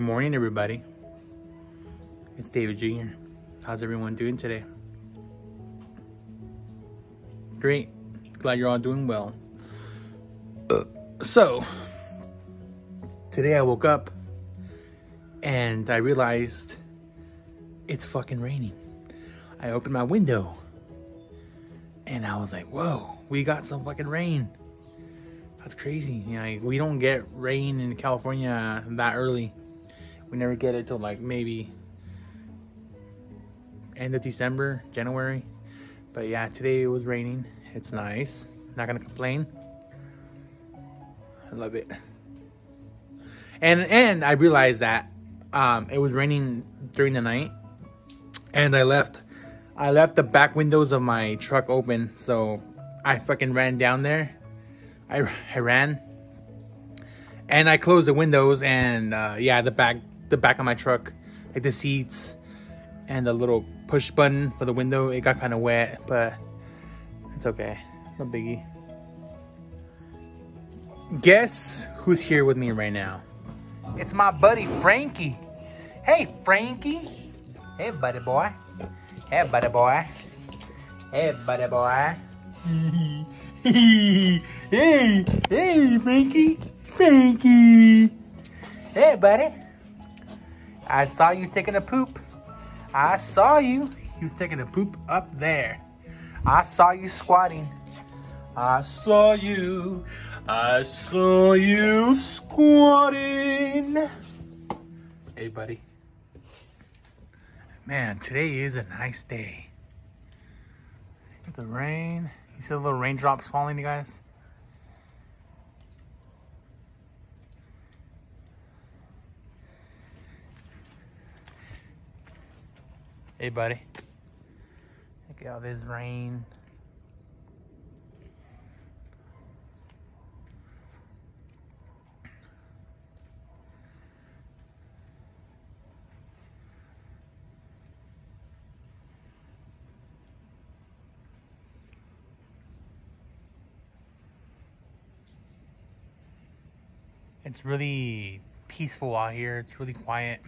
morning, everybody. It's David Jr. How's everyone doing today? Great. Glad you're all doing well. So, today I woke up and I realized it's fucking raining. I opened my window and I was like, whoa, we got some fucking rain. That's crazy. You know, we don't get rain in California that early. We never get it till like maybe end of December, January. But yeah, today it was raining. It's nice. Not gonna complain. I love it. And I realized that it was raining during the night, and I left the back windows of my truck open, so I fucking ran down there. I ran and I closed the windows, and yeah, the back of my truck, like the seats and the little push button for the window, it got kind of wet, but it's okay, no biggie. Guess who's here with me right now? It's my buddy Frankie. Hey Frankie. Hey buddy boy. Hey buddy boy. Hey buddy boy. Hey Frankie. Frankie. Hey buddy. I saw you taking a poop. I saw you. You was taking a poop up there. I saw you squatting. I saw you. I saw you squatting. Hey, buddy. Man, today is a nice day. Look at the rain. You see the little raindrops falling, you guys? Hey, buddy. Look at all this rain. It's really peaceful out here. It's really quiet.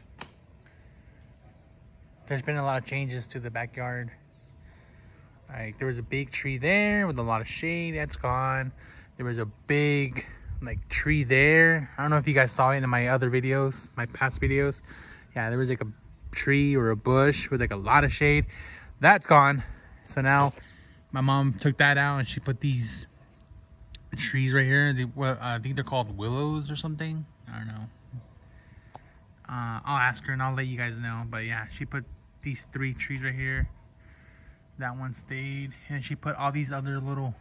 There's been a lot of changes to the backyard. Like, there was a big tree there with a lot of shade. That's gone. There was a big tree there. I don't know if you guys saw it in my other videos, my past videos. Yeah, there was like a tree or a bush with like a lot of shade. That's gone. So now my mom took that out and she put these trees right here. I think they're called willows or something. I don't know. I'll ask her and I'll let you guys know. But yeah, she put these 3 trees right here. That one stayed, and she put all these other little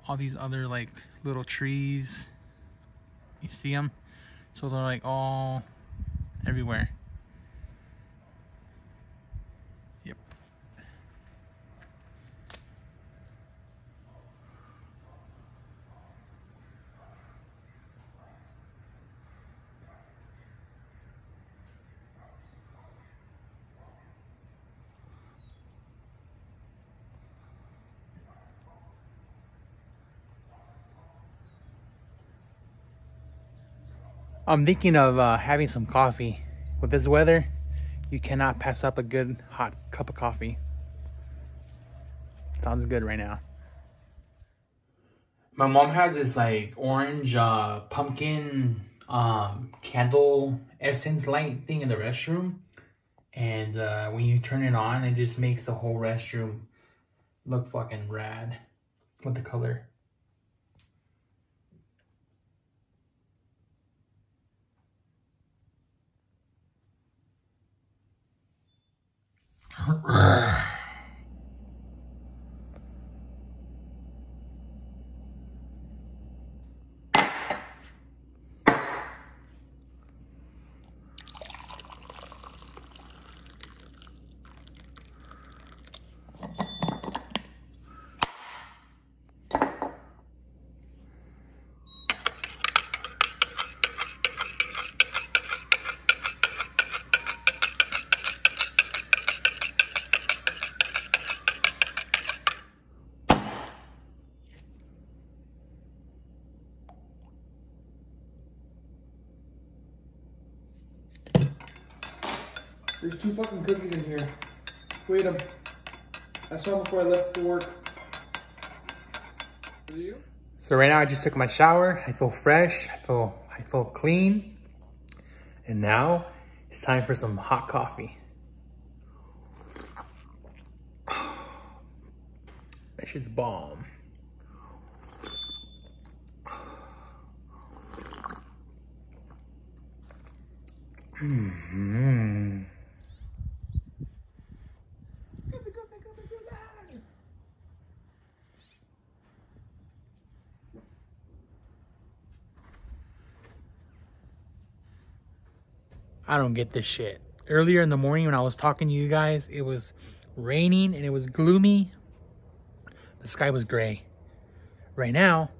like little trees. You see them? So they're like all everywhere. Yep. I'm thinking of having some coffee. With this weather, you cannot pass up a good hot cup of coffee. Sounds good right now. My mom has this like orange pumpkin candle essence light thing in the restroom. And when you turn it on, it just makes the whole restroom look fucking rad with the color. 2 fucking cookies in here. Wait them. I saw them before I left for work. Are you? So right now I just took my shower. I feel fresh. I feel clean. And now it's time for some hot coffee. That shit's bomb. Mm-hmm. I don't get this shit. Earlier in the morning when I was talking to you guys, it was raining and it was gloomy. The sky was gray. Right now,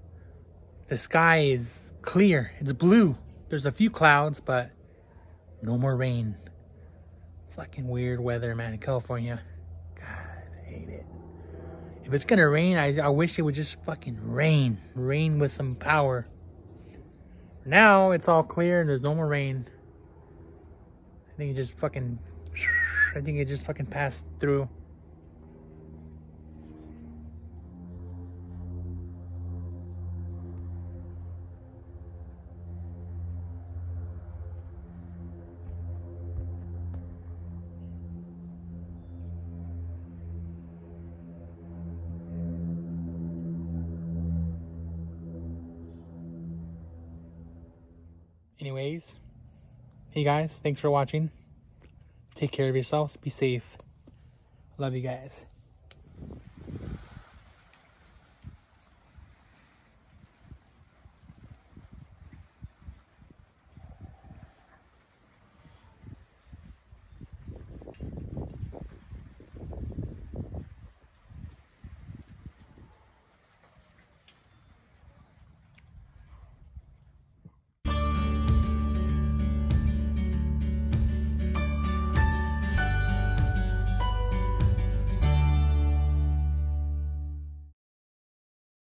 the sky is clear. It's blue. There's a few clouds, but no more rain. Fucking weird weather, man, in California. God, I hate it. If it's gonna rain, I wish it would just fucking rain. Rain with some power. Now, it's all clear and there's no more rain. I think it just fucking passed through. Anyways, hey guys, thanks for watching. Take care of yourselves. Be safe. Love you guys.